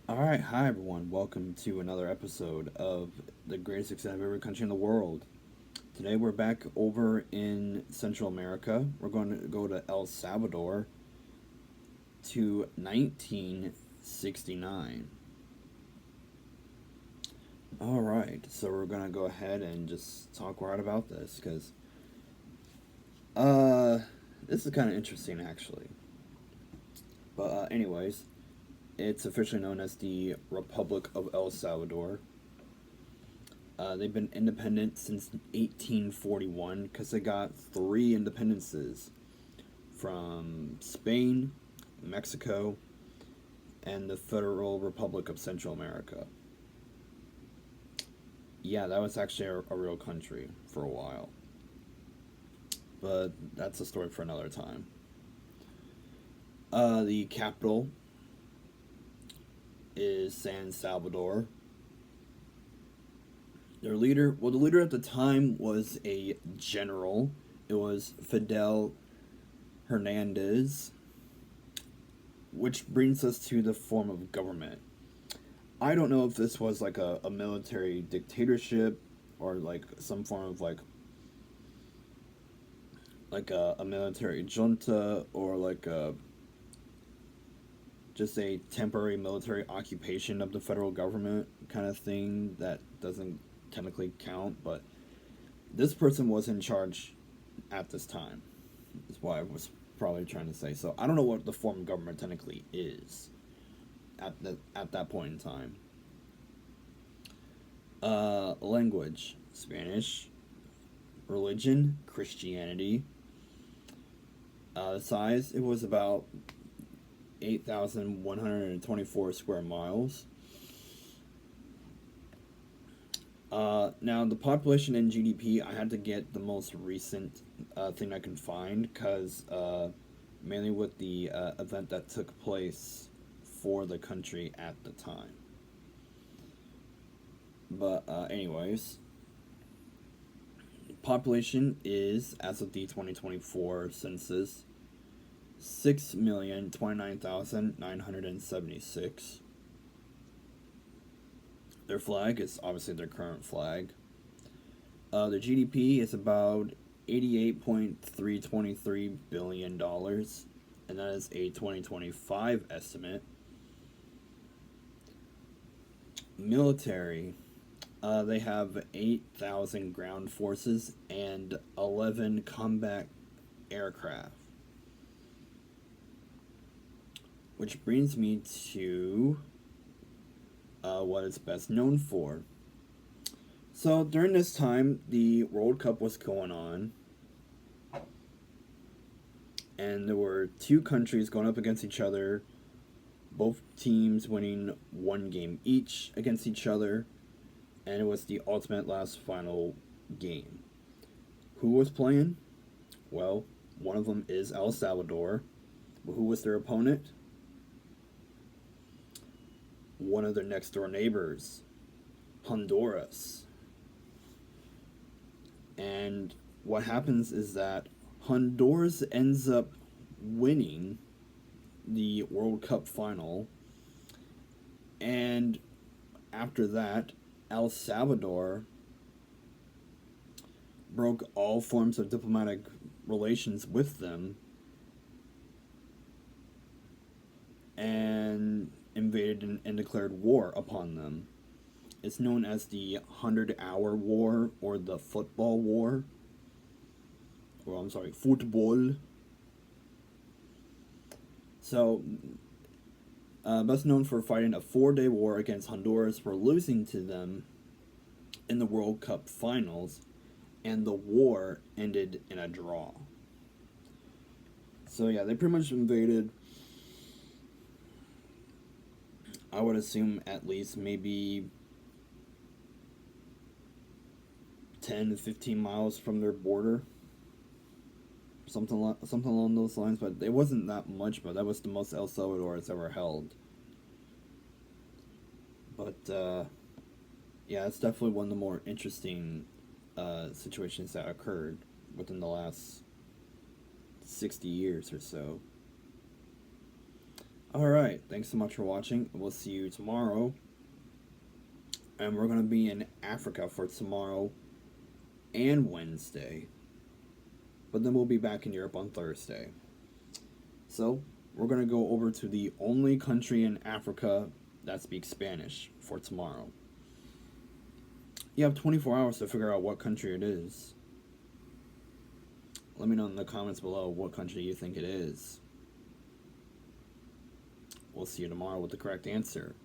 All right, hi everyone. Welcome to another episode of the greatest extent of every country in the world. Today we're back over in Central America. We're going to go to El Salvador to 1969. All right, so we're going to go ahead and just talk right about this because uh this is kind of interesting actually. Anyways, it's officially known as the Republic of El Salvador. They've been independent since 1841 because they got three independences from Spain, Mexico, and the Federal Republic of Central America. Yeah, that was actually a real country for a while. But that's a story for another time. The capital is San Salvador. The leader at the time was a general. It was Fidel Hernandez, which brings us to the form of government. I don't know if this was like a military dictatorship or like some form of like a military junta or like a just a temporary military occupation of the federal government kind of thing that doesn't technically count, but this person was in charge at this time. Is what I was probably trying to say. So I don't know what the form of government technically is at that point in time. Language Spanish, religion Christianity. Size it was about 8,124 square miles. Now the population and GDP, I had to get the most recent thing I can find because mainly with the event that took place for the country at the time. Anyways, population is as of the 2024 census 6,029,976. Their flag is obviously their current flag. Their GDP is about $88.323 billion, and that is a 2025 estimate. Military, they have 8,000 ground forces and 11 combat aircraft. Which brings me to what it's best known for. So during this time, the World Cup was going on, and there were two countries going up against each other, both teams winning one game each against each other, and it was the ultimate last final game. Who was playing? Well, one of them is El Salvador. But who was their opponent? One of their next door neighbors, Honduras. And what happens is that Honduras ends up winning the World Cup final. And after that, El Salvador broke all forms of diplomatic relations with them and invaded and declared war upon them. It's known as the 100-Hour War or the Football War. Or, I'm sorry, football. So, best known for fighting a 4-day war against Honduras for losing to them in the World Cup finals, and the war ended in a draw. So, yeah, they pretty much invaded, I would assume, at least maybe 10 to 15 miles from their border. Something along those lines, but it wasn't that much, but that was the most El Salvador has ever held. But yeah, it's definitely one of the more interesting situations that occurred within the last 60 years or so. Alright, thanks so much for watching. We'll see you tomorrow. And we're going to be in Africa for tomorrow and Wednesday. But then we'll be back in Europe on Thursday. So, we're going to go over to the only country in Africa that speaks Spanish for tomorrow. You have 24 hours to figure out what country it is. Let me know in the comments below what country you think it is. We'll see you tomorrow with the correct answer.